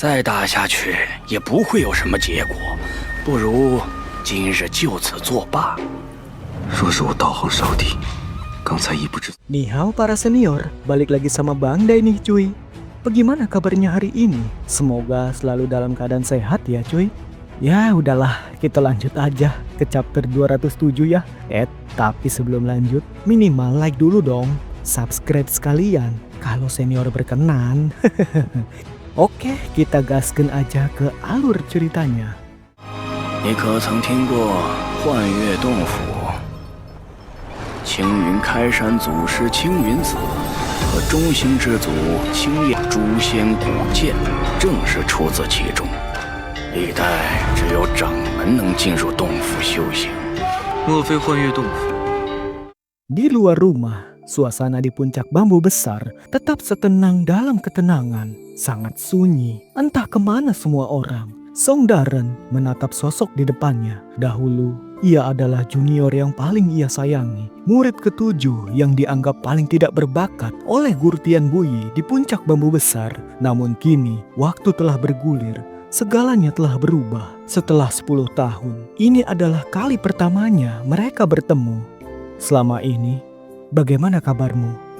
再打下去也不会有什么结果，不如今日就此作罢。若是我道行稍低，刚才一不知。Ni hao para senior, balik lagi sama Bang Day nih cuy. Bagaimana kabarnya hari ini? Semoga selalu dalam keadaan sehat ya cuy. Ya udahlah, kita lanjut aja ke chapter 207 ya. Tapi sebelum lanjut, minimal like dulu dong. Subscribe sekalian kalau senior berkenan. Oke, kita gaskan aja ke alur ceritanya. 你可曾听过幻月洞府？青云开山祖师青云子和中兴之祖青叶诛仙古剑，正是出自其中。历代只有掌门能进入洞府修行。莫非幻月洞府？ Di luar rumah, suasana di puncak bambu besar tetap setenang dalam ketenangan. Sangat sunyi, entah kemana semua orang. Song Daren menatap sosok di depannya. Dahulu, ia adalah junior yang paling ia sayangi. Murid ketujuh yang dianggap paling tidak berbakat oleh Guru Tian Buyi di puncak bambu besar. Namun kini, waktu telah bergulir. Segalanya telah berubah. Setelah 10 tahun, ini adalah kali pertamanya mereka bertemu. Selama ini, bagaimana kabarmu?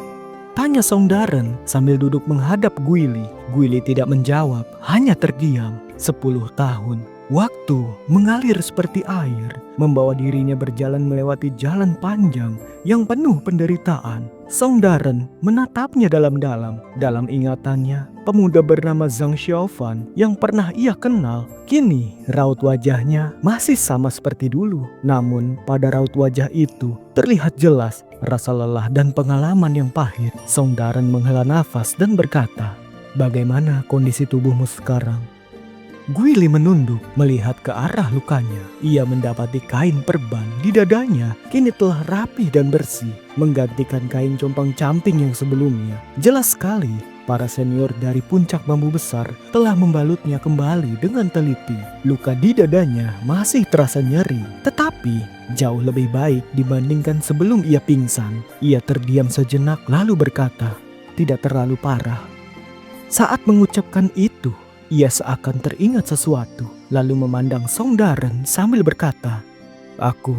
Tanya Song Daren sambil duduk menghadap Guili. Guili tidak menjawab, hanya terdiam. 10 tahun, waktu mengalir seperti air, membawa dirinya berjalan melewati jalan panjang yang penuh penderitaan. Song Daren menatapnya dalam-dalam. Dalam ingatannya, pemuda bernama Zhang Xiaofan yang pernah ia kenal, kini raut wajahnya masih sama seperti dulu. Namun pada raut wajah itu terlihat jelas rasa lelah dan pengalaman yang pahit. Song Daren menghela nafas dan berkata, "Bagaimana kondisi tubuhmu sekarang?" Guili menunduk melihat ke arah lukanya. Ia mendapati kain perban di dadanya kini telah rapi dan bersih, menggantikan kain compang-camping yang sebelumnya. Jelas sekali, para senior dari puncak bambu besar telah membalutnya kembali dengan teliti. Luka di dadanya masih terasa nyeri, tetapi jauh lebih baik dibandingkan sebelum ia pingsan. Ia terdiam sejenak lalu berkata, "Tidak terlalu parah." Saat mengucapkan itu, ia seakan teringat sesuatu, lalu memandang Song Daren sambil berkata, "Aku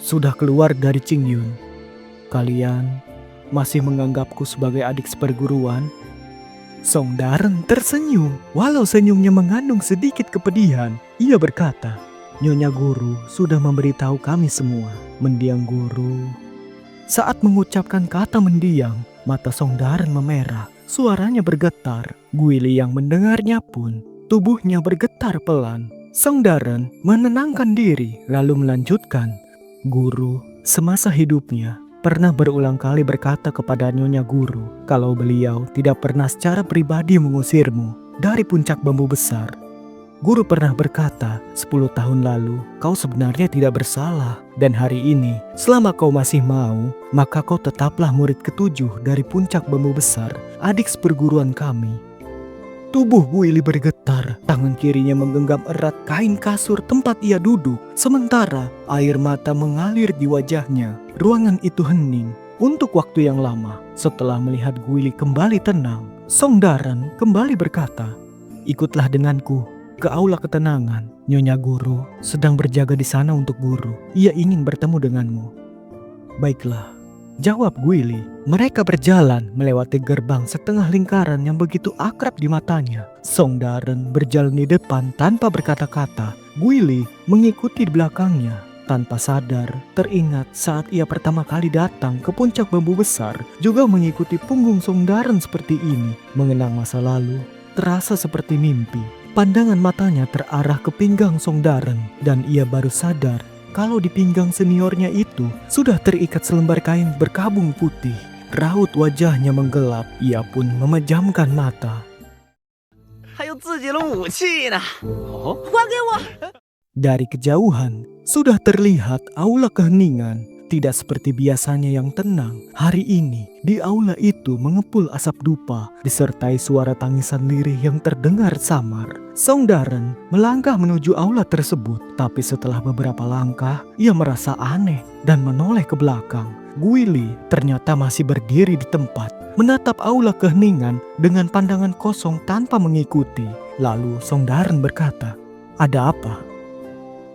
sudah keluar dari Qingyun. Kalian masih menganggapku sebagai adik seperguruan?" Song Daren tersenyum, walau senyumnya mengandung sedikit kepedihan. Ia berkata, "Nyonya Guru sudah memberitahu kami semua." Mendiang Guru. Saat mengucapkan kata mendiang, mata Song Daren memerah. Suaranya bergetar. Guili yang mendengarnya pun tubuhnya bergetar pelan. Song Daren menenangkan diri lalu melanjutkan, "Guru semasa hidupnya pernah berulang kali berkata kepada Nyonya Guru kalau beliau tidak pernah secara pribadi mengusirmu dari puncak bambu besar. Guru pernah berkata 10 tahun lalu kau sebenarnya tidak bersalah, dan hari ini selama kau masih mau, maka kau tetaplah murid ketujuh dari puncak bambu besar, adik seperguruan kami." Tubuh Guili bergetar, tangan kirinya menggenggam erat kain kasur tempat ia duduk, sementara air mata mengalir di wajahnya. Ruangan itu hening untuk waktu yang lama. Setelah melihat Guili kembali tenang, Song Daren kembali berkata, "Ikutlah denganku ke aula ketenangan. Nyonya Guru sedang berjaga di sana untuk Guru. Ia ingin bertemu denganmu." "Baiklah," jawab Guili. Mereka berjalan melewati gerbang setengah lingkaran yang begitu akrab di matanya. Song Daren berjalan di depan tanpa berkata-kata. Guili mengikuti di belakangnya. Tanpa sadar, teringat saat ia pertama kali datang ke puncak bambu besar, juga mengikuti punggung Song Daren seperti ini. Mengenang masa lalu, terasa seperti mimpi. Pandangan matanya terarah ke pinggang Song Daren, dan ia baru sadar kalau di pinggang seniornya itu sudah terikat selembar kain berkabung putih. Raut wajahnya menggelap, ia pun memejamkan mata. Dari kejauhan, sudah terlihat aula keheningan. Tidak seperti biasanya yang tenang. Hari ini, di aula itu mengepul asap dupa, disertai suara tangisan lirih yang terdengar samar. Song Daren melangkah menuju aula tersebut, tapi setelah beberapa langkah, ia merasa aneh dan menoleh ke belakang. Guili ternyata masih berdiri di tempat, menatap aula keheningan dengan pandangan kosong tanpa mengikuti. Lalu Song Daren berkata, "Ada apa?"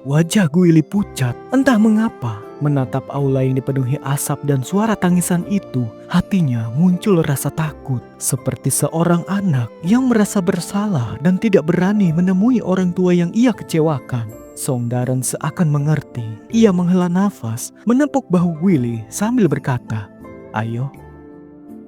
Wajah Guili pucat, entah mengapa. Menatap aula yang dipenuhi asap dan suara tangisan itu, hatinya muncul rasa takut. Seperti seorang anak yang merasa bersalah dan tidak berani menemui orang tua yang ia kecewakan. Song Daren seakan mengerti. Ia menghela nafas, menepuk bahu Guili sambil berkata, "Ayo."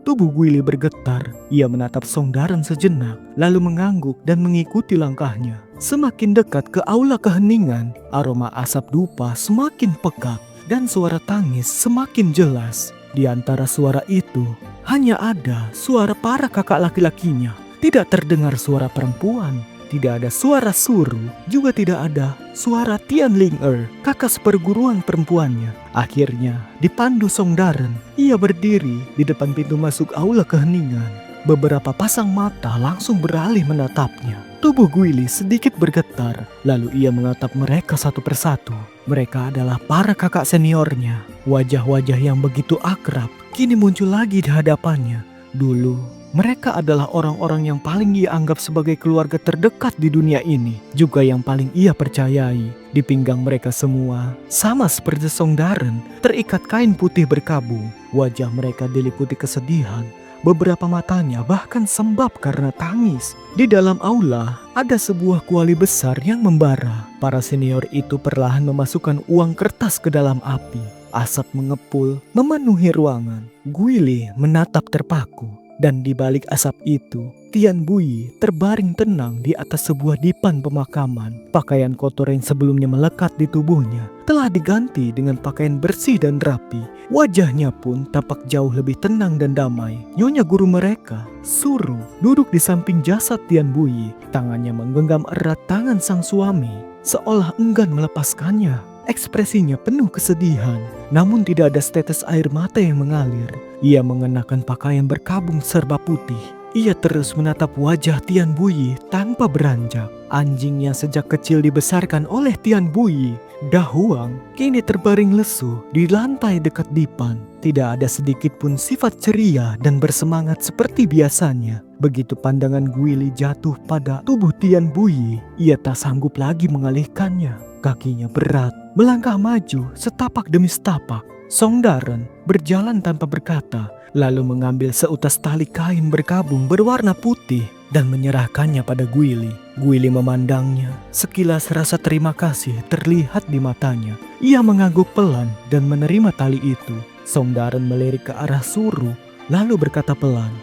Tubuh Guili bergetar. Ia menatap Song Daren sejenak, lalu mengangguk dan mengikuti langkahnya. Semakin dekat ke aula keheningan, aroma asap dupa semakin pekat dan suara tangis semakin jelas. Di antara suara itu, hanya ada suara para kakak laki-lakinya. Tidak terdengar suara perempuan. Tidak ada suara Suru, juga tidak ada suara Tian Ling kakak seperguruan perempuannya. Akhirnya, dipandu Song Daren, ia berdiri di depan pintu masuk aula keheningan. Beberapa pasang mata langsung beralih menatapnya. Tubuh Guili sedikit bergetar, lalu ia menatap mereka satu persatu. Mereka adalah para kakak seniornya. Wajah-wajah yang begitu akrab kini muncul lagi di hadapannya. Dulu, mereka adalah orang-orang yang paling ia anggap sebagai keluarga terdekat di dunia ini, juga yang paling ia percayai. Di pinggang mereka semua, sama seperti Song Daren, terikat kain putih berkabung. Wajah mereka diliputi kesedihan. Beberapa matanya bahkan sembab karena tangis. Di dalam aula, ada sebuah kuali besar yang membara. Para senior itu perlahan memasukkan uang kertas ke dalam api. Asap mengepul, memenuhi ruangan. Guili menatap terpaku. Dan di balik asap itu, Tian Bui terbaring tenang di atas sebuah dipan pemakaman. Pakaian kotor yang sebelumnya melekat di tubuhnya telah diganti dengan pakaian bersih dan rapi. Wajahnya pun tampak jauh lebih tenang dan damai. Nyonya guru mereka, Suru, duduk di samping jasad Tian Bui. Tangannya menggenggam erat tangan sang suami, seolah enggan melepaskannya. Ekspresinya penuh kesedihan, namun tidak ada setetes air mata yang mengalir. Ia mengenakan pakaian berkabung serba putih. Ia terus menatap wajah Tian Bui tanpa beranjak. Anjing yang sejak kecil dibesarkan oleh Tian Bui, Dahuang, kini terbaring lesu di lantai dekat dipan. Tidak ada sedikit pun sifat ceria dan bersemangat seperti biasanya. Begitu pandangan Guili jatuh pada tubuh Tian Bui, ia tak sanggup lagi mengalihkannya. Kakinya berat, melangkah maju setapak demi setapak. Song Daren berjalan tanpa berkata, lalu mengambil seutas tali kain berkabung berwarna putih dan menyerahkannya pada Guili. Guili memandangnya. Sekilas rasa terima kasih terlihat di matanya. Ia mengangguk pelan dan menerima tali itu. Song Daren melirik ke arah Suru, lalu berkata pelan,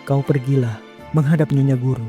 "Kau pergilah menghadap Nyonya Guru."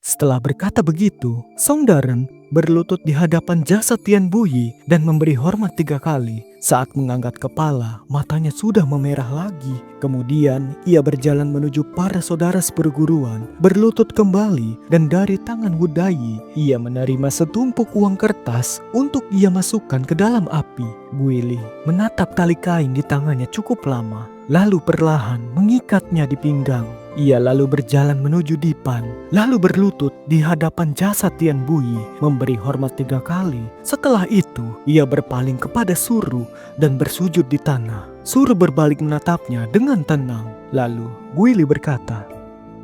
Setelah berkata begitu, Song Daren berlutut di hadapan jasad Tian Bui dan memberi hormat 3 kali. Saat mengangkat kepala, matanya sudah memerah lagi. Kemudian ia berjalan menuju para saudara seperguruan, berlutut kembali, dan dari tangan Wu Dai ia menerima setumpuk uang kertas untuk ia masukkan ke dalam api. Guili menatap tali kain di tangannya cukup lama, lalu perlahan mengikatnya di pinggang. Ia lalu berjalan menuju dipan, lalu berlutut di hadapan jasad Tian Bui, memberi hormat 3 kali. Setelah itu, ia berpaling kepada Suru dan bersujud di tanah. Suru berbalik menatapnya dengan tenang. Lalu Guili berkata,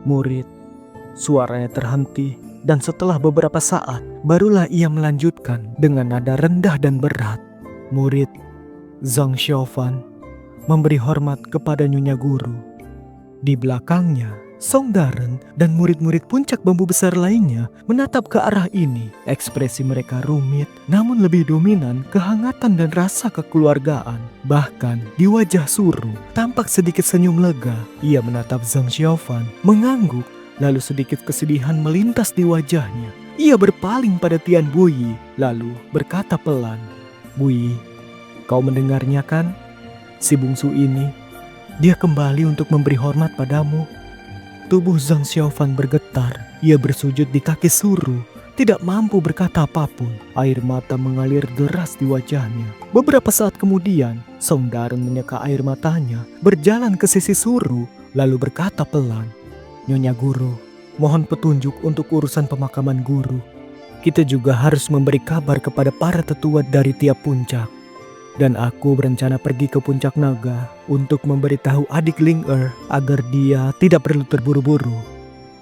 "Murid." Suaranya terhenti dan setelah beberapa saat, barulah ia melanjutkan dengan nada rendah dan berat. "Murid Zhang Xiaofan memberi hormat kepada Nyonya Guru." Di belakangnya, Song Daren dan murid-murid puncak bambu besar lainnya menatap ke arah ini. Ekspresi mereka rumit, namun lebih dominan kehangatan dan rasa kekeluargaan. Bahkan di wajah Suru tampak sedikit senyum lega. Ia menatap Zhang Xiaofan, mengangguk, lalu sedikit kesedihan melintas di wajahnya. Ia berpaling pada Tian Bui, lalu berkata pelan, "Bui, kau mendengarnya kan? Si bungsu ini, dia kembali untuk memberi hormat padamu." Tubuh Zhang Xiaofan bergetar. Ia bersujud di kaki Suru, tidak mampu berkata apapun. Air mata mengalir deras di wajahnya. Beberapa saat kemudian, Song Daren menyeka air matanya, berjalan ke sisi Suru, lalu berkata pelan, "Nyonya Guru, mohon petunjuk untuk urusan pemakaman guru. Kita juga harus memberi kabar kepada para tetua dari tiap puncak." Dan aku berencana pergi ke puncak naga untuk memberitahu adik Ling agar dia tidak perlu terburu-buru.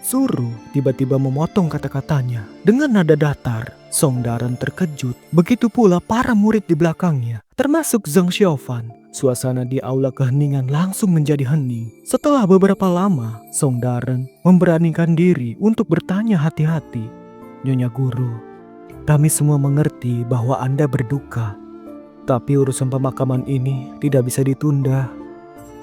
Suru tiba-tiba memotong kata-katanya dengan nada datar. Song Daren terkejut, begitu pula para murid di belakangnya, termasuk Zhang Xiaofan. Suasana di aula keheningan langsung menjadi hening. Setelah beberapa lama, Song Daren memberanikan diri untuk bertanya hati-hati. Nyonya Guru, kami semua mengerti bahwa Anda berduka. Tapi urusan pemakaman ini tidak bisa ditunda.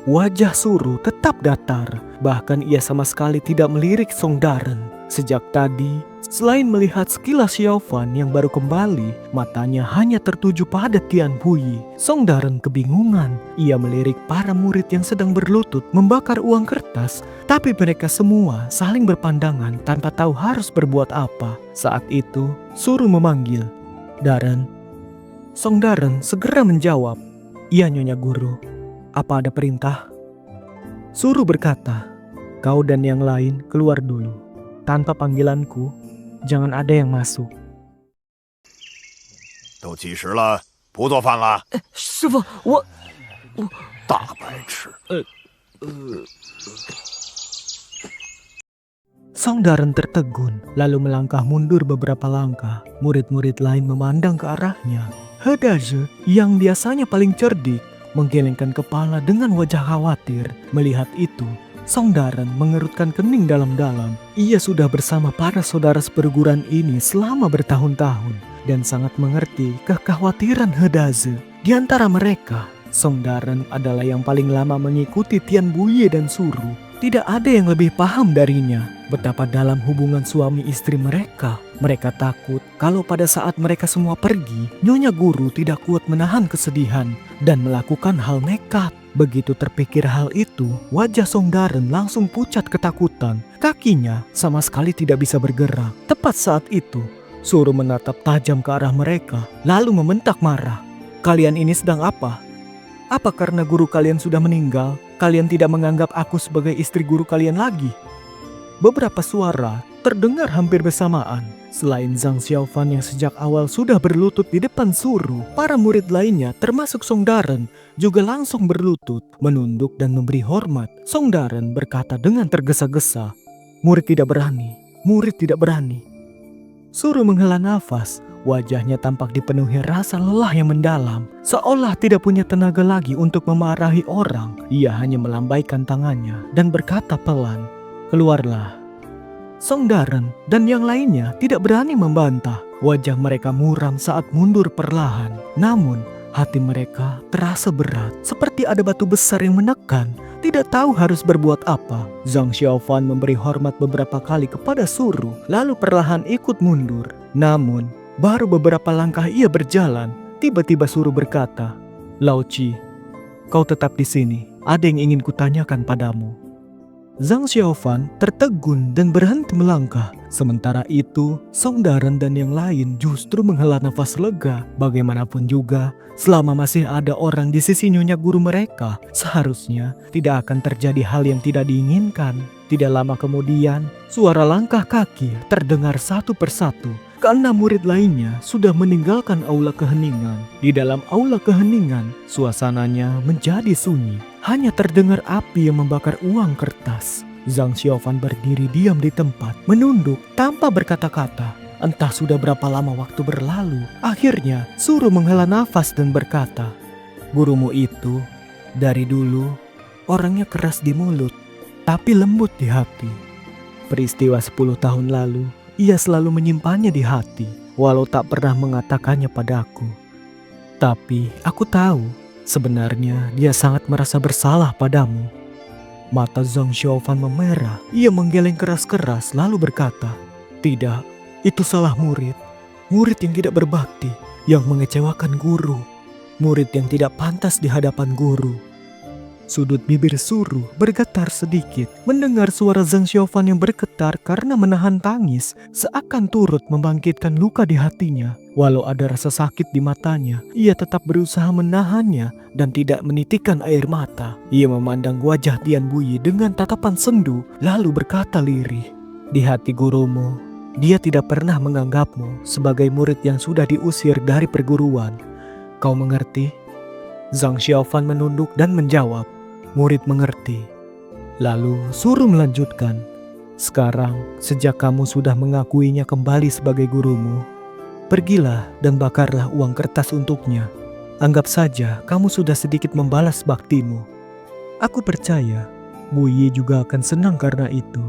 Wajah Suru tetap datar, bahkan ia sama sekali tidak melirik Song Daren. Sejak tadi, selain melihat sekilas Xiaofan yang baru kembali, matanya hanya tertuju pada Tian Puyi. Song Daren kebingungan. Ia melirik para murid yang sedang berlutut membakar uang kertas, tapi mereka semua saling berpandangan tanpa tahu harus berbuat apa. Saat itu, Suru memanggil, "Daren." Song Daren segera menjawab, "Iya Nyonya Guru, apa ada perintah?" Suru berkata, "Kau dan yang lain keluar dulu. Tanpa panggilanku, jangan ada yang masuk." 都几时了？不做饭了？师傅，我大白痴！ Song Daren tertegun, lalu melangkah mundur beberapa langkah. Murid-murid lain memandang ke arahnya. Hedaze yang biasanya paling cerdik menggelengkan kepala dengan wajah khawatir. Melihat itu, Song Daren mengerutkan kening dalam-dalam. Ia sudah bersama para saudara seperguruan ini selama bertahun-tahun dan sangat mengerti kekhawatiran Hedaze. Di antara mereka, Song Daren adalah yang paling lama mengikuti Tian Puyi dan Suru. Tidak ada yang lebih paham darinya betapa dalam hubungan suami istri mereka. Mereka takut kalau pada saat mereka semua pergi, Nyonya Guru tidak kuat menahan kesedihan dan melakukan hal nekat. Begitu terpikir hal itu, wajah Song Daren langsung pucat ketakutan. Kakinya sama sekali tidak bisa bergerak. Tepat saat itu, Suru menatap tajam ke arah mereka, lalu membentak marah. "Kalian ini sedang apa? Apa karena guru kalian sudah meninggal, kalian tidak menganggap aku sebagai istri guru kalian lagi?" Beberapa suara terdengar hampir bersamaan. Selain Zhang Xiaofan yang sejak awal sudah berlutut di depan Suru, para murid lainnya termasuk Song Daren juga langsung berlutut, menunduk dan memberi hormat. Song Daren berkata dengan tergesa-gesa, "Murid tidak berani, murid tidak berani." Suru menghela nafas. Wajahnya tampak dipenuhi rasa lelah yang mendalam, seolah tidak punya tenaga lagi untuk memarahi orang. Ia hanya melambaikan tangannya dan berkata pelan, "Keluarlah." Song Daren dan yang lainnya tidak berani membantah. Wajah mereka muram saat mundur perlahan. Namun, hati mereka terasa berat, seperti ada batu besar yang menekan. Tidak tahu harus berbuat apa. Zhang Xiaofan memberi hormat beberapa kali kepada Suru, lalu perlahan ikut mundur. Namun, baru beberapa langkah ia berjalan, tiba-tiba Suru berkata, "Lao Qi, kau tetap di sini. Ada yang ingin kutanyakan padamu." Zhang Xiaofan tertegun dan berhenti melangkah. Sementara itu, Song Daren dan yang lain justru menghela nafas lega. Bagaimanapun juga, selama masih ada orang di sisi Nyonya Guru mereka, seharusnya tidak akan terjadi hal yang tidak diinginkan. Tidak lama kemudian, suara langkah kaki terdengar satu persatu. Keenam murid lainnya sudah meninggalkan aula keheningan. Di dalam aula keheningan, suasananya menjadi sunyi. Hanya terdengar api yang membakar uang kertas. Zhang Xiaofan berdiri diam di tempat, menunduk tanpa berkata-kata. Entah sudah berapa lama waktu berlalu. Akhirnya, Suru menghela nafas dan berkata, "Gurumu itu, dari dulu, orangnya keras di mulut, tapi lembut di hati. Peristiwa 10 tahun lalu, ia selalu menyimpannya di hati, walau tak pernah mengatakannya padaku. Tapi aku tahu, sebenarnya dia sangat merasa bersalah padamu." Mata Zhang Xiaofan memerah. Ia menggeleng keras-keras lalu berkata, "Tidak, itu salah murid. Murid yang tidak berbakti, yang mengecewakan guru. Murid yang tidak pantas di hadapan guru." Sudut bibir Suru bergetar sedikit mendengar suara Zhang Xiaofan yang bergetar karena menahan tangis, seakan turut membangkitkan luka di hatinya. Walau ada rasa sakit di matanya, ia tetap berusaha menahannya dan tidak menitikkan air mata. Ia memandang wajah Tian Puyi dengan tatapan sendu lalu berkata lirih, "Di hati gurumu, dia tidak pernah menganggapmu sebagai murid yang sudah diusir dari perguruan. Kau mengerti?" Zhang Xiaofan menunduk dan menjawab. Murid mengerti. Lalu Suru melanjutkan. Sekarang, sejak kamu sudah mengakuinya kembali sebagai gurumu, pergilah dan bakarlah uang kertas untuknya. Anggap saja kamu sudah sedikit membalas baktimu. Aku percaya Bu Yi juga akan senang karena itu.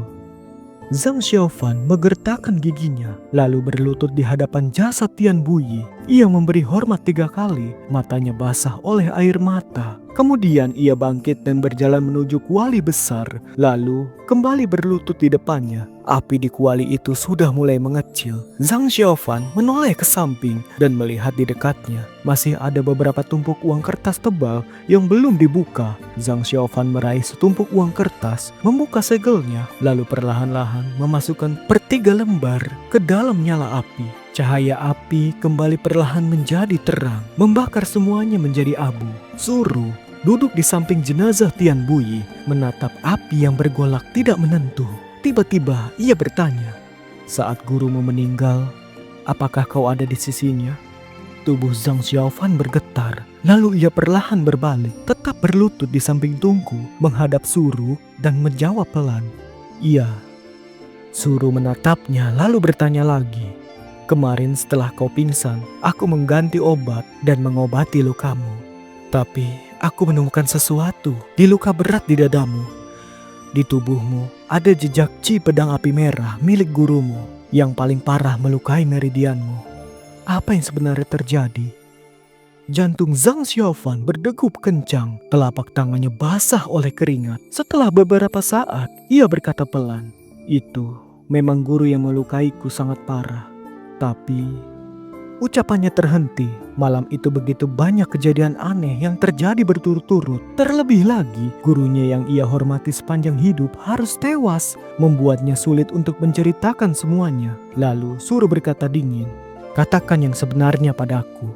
Zhang Xiaofan menggertakkan giginya, lalu berlutut di hadapan jasad Tian Bu Yi. Ia memberi hormat 3 kali, matanya basah oleh air mata. Kemudian ia bangkit dan berjalan menuju kuali besar, lalu kembali berlutut di depannya. Api di kuali itu sudah mulai mengecil. Zhang Xiaofan menoleh ke samping dan melihat di dekatnya masih ada beberapa tumpuk uang kertas tebal yang belum dibuka. Zhang Xiaofan meraih setumpuk uang kertas, membuka segelnya, lalu perlahan-lahan memasukkan per 3 lembar ke dalam nyala api. Cahaya api kembali perlahan menjadi terang, membakar semuanya menjadi abu. Suru duduk di samping jenazah Tian Bu Yi, menatap api yang bergolak tidak menentu. Tiba-tiba ia bertanya, saat gurumu meninggal, apakah kau ada di sisinya? Tubuh Zhang Xiaofan bergetar, lalu ia perlahan berbalik, tetap berlutut di samping Tungku, menghadap Suru dan menjawab pelan, iya. Suru menatapnya lalu bertanya lagi, kemarin setelah kau pingsan, aku mengganti obat dan mengobati lukamu. Tapi aku menemukan sesuatu di luka berat di dadamu. Di tubuhmu ada jejak Qi pedang api merah milik gurumu yang paling parah melukai meridianmu. Apa yang sebenarnya terjadi? Jantung Zhang Xiaofan berdegup kencang, telapak tangannya basah oleh keringat. Setelah beberapa saat, ia berkata pelan, itu memang guru yang melukaiku sangat parah. Tapi ucapannya terhenti. Malam itu begitu banyak kejadian aneh yang terjadi berturut-turut. Terlebih lagi, gurunya yang ia hormati sepanjang hidup harus tewas, membuatnya sulit untuk menceritakan semuanya. Lalu Suru berkata dingin, katakan yang sebenarnya padaku.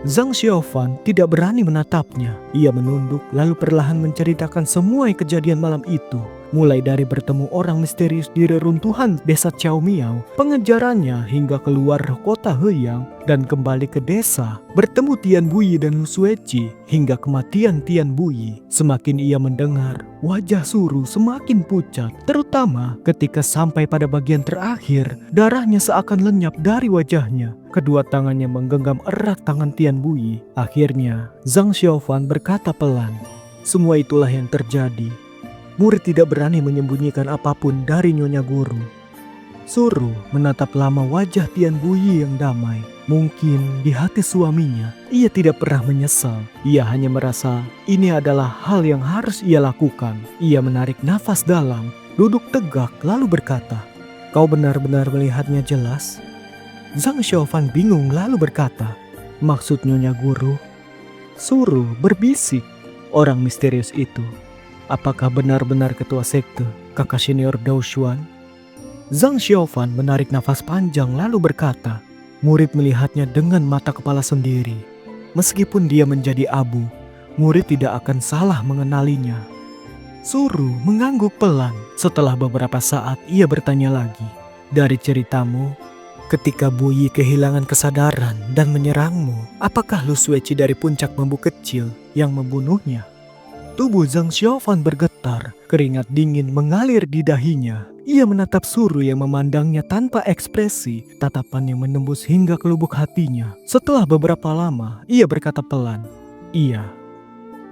Zhang Xiaofan tidak berani menatapnya. Ia menunduk lalu perlahan menceritakan semua kejadian malam itu. Mulai dari bertemu orang misterius di reruntuhan desa Chao Miao, pengejarannya hingga keluar kota Heyang dan kembali ke desa, bertemu Tian Bu Yi dan Lu Sueci hingga kematian Tian Bu Yi. Semakin ia mendengar, wajah Suru semakin pucat, terutama ketika sampai pada bagian terakhir, darahnya seakan lenyap dari wajahnya. Kedua tangannya menggenggam erat tangan Tian Bu Yi. Akhirnya, Zhang Xiaofan berkata pelan, semua itulah yang terjadi. Murid tidak berani menyembunyikan apapun dari nyonya guru. Suru menatap lama wajah Tian Bu Yi yang damai. Mungkin di hati suaminya, ia tidak pernah menyesal. Ia hanya merasa ini adalah hal yang harus ia lakukan. Ia menarik nafas dalam, duduk tegak lalu berkata, kau benar-benar melihatnya jelas? Zhang Xiaofan bingung lalu berkata, maksud nyonya guru? Suru berbisik, orang misterius itu. Apakah benar-benar ketua sekte, kakak senior Dao Xuan? Zhang Xiaofan menarik nafas panjang lalu berkata, murid melihatnya dengan mata kepala sendiri. Meskipun dia menjadi abu, murid tidak akan salah mengenalinya. Suru mengangguk pelan. Setelah beberapa saat ia bertanya lagi, dari ceritamu, ketika Bu Yi kehilangan kesadaran dan menyerangmu, apakah Lu Sueci dari puncak bambu kecil yang membunuhnya? Tubuh Zhang Xiaofan bergetar, keringat dingin mengalir di dahinya. Ia menatap Suru yang memandangnya tanpa ekspresi, tatapan yang menembus hingga ke lubuk hatinya. Setelah beberapa lama, ia berkata pelan, iya.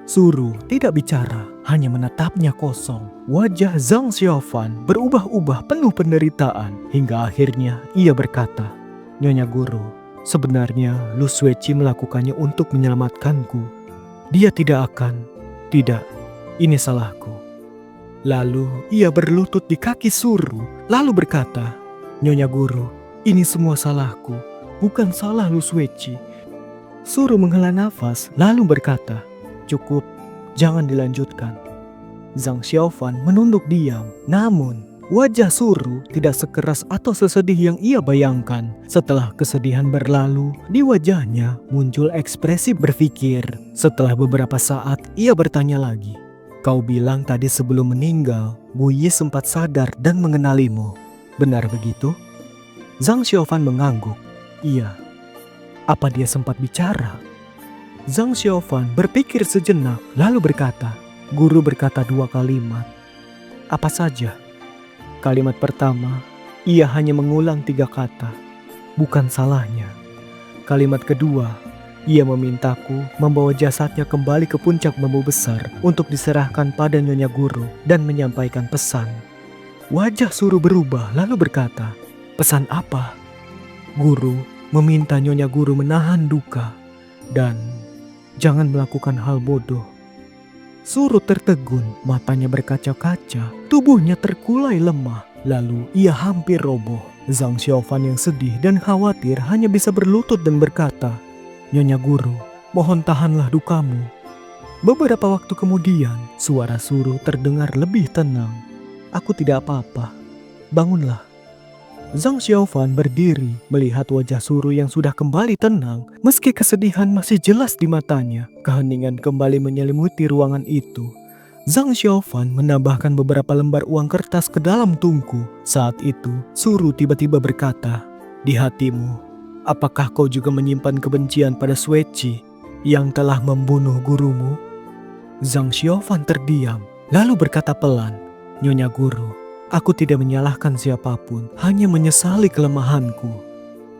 Suru tidak bicara, hanya menatapnya kosong. Wajah Zhang Xiaofan berubah-ubah penuh penderitaan, hingga akhirnya ia berkata, nyonya guru, sebenarnya Lu Sueci melakukannya untuk menyelamatkanku. Dia tidak akan. Tidak, ini salahku. Lalu ia berlutut di kaki Suru, lalu berkata, nyonya guru, ini semua salahku, bukan salah Lu Sueci. Suru menghela nafas, lalu berkata, cukup, jangan dilanjutkan. Zhang Xiaofan menunduk diam, namun wajah Suru tidak sekeras atau sesedih yang ia bayangkan. Setelah kesedihan berlalu, di wajahnya muncul ekspresi berpikir. Setelah beberapa saat, ia bertanya lagi. Kau bilang tadi sebelum meninggal, Bu Yi sempat sadar dan mengenalimu. Benar begitu? Zhang Xiaofan mengangguk. Iya. Apa dia sempat bicara? Zhang Xiaofan berpikir sejenak lalu berkata, guru berkata 2 kalimat. Apa saja? Kalimat pertama, ia hanya mengulang 3 kata. Bukan salahnya. Kalimat kedua, ia memintaku membawa jasadnya kembali ke puncak bambu besar untuk diserahkan pada Nyonya Guru dan menyampaikan pesan. Wajah Suruh berubah lalu berkata, pesan apa? Guru meminta Nyonya Guru menahan duka dan jangan melakukan hal bodoh. Suruh tertegun, matanya berkaca-kaca, tubuhnya terkulai lemah, lalu ia hampir roboh. Zhang Xiaofan yang sedih dan khawatir hanya bisa berlutut dan berkata, Nyonya Guru, mohon tahanlah dukamu. Beberapa waktu kemudian, suara Suruh terdengar lebih tenang. Aku tidak apa-apa, bangunlah. Zhang Xiaofan berdiri melihat wajah Suruh yang sudah kembali tenang. Meski kesedihan masih jelas di matanya, keheningan kembali menyelimuti ruangan itu. Zhang Xiaofan menambahkan beberapa lembar uang kertas ke dalam tungku. Saat itu, Suruh tiba-tiba berkata, di hatimu, apakah kau juga menyimpan kebencian pada Sueci yang telah membunuh gurumu? Zhang Xiaofan terdiam, lalu berkata pelan, Nyonya Guru, aku tidak menyalahkan siapapun, hanya menyesali kelemahanku.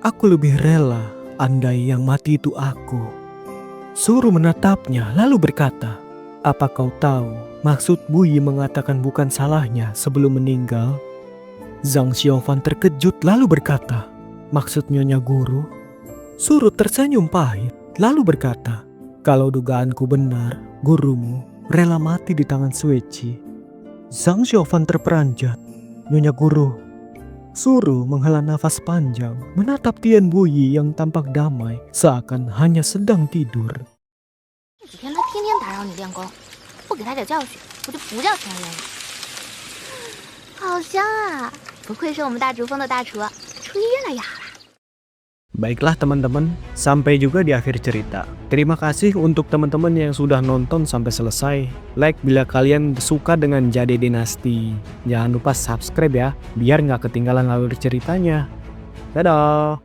Aku lebih rela andai yang mati itu aku. Suruh menatapnya lalu berkata, apa kau tahu maksud Buyi mengatakan bukan salahnya sebelum meninggal? Zhang Xiaofan terkejut lalu berkata, maksud Nyonya Guru? Suruh tersenyum pahit lalu berkata, kalau dugaanku benar, gurumu rela mati di tangan Sueci. Zhang Xiaofan terperanjat. Nyonya Guru. Suruh menghela nafas panjang, menatap Tian Buyi yang tampak damai, seakan hanya sedang tidur. 这几天他天天打扰你练功，不给他点教训，我就不叫天人了。好香啊！不愧是我们大竹峰的大厨，厨艺越来越好了。 Baiklah teman-teman, sampai juga di akhir cerita. Terima kasih untuk teman-teman yang sudah nonton sampai selesai. Like bila kalian suka dengan Jade Dinasti. Jangan lupa subscribe ya, biar nggak ketinggalan alur ceritanya. Dadah!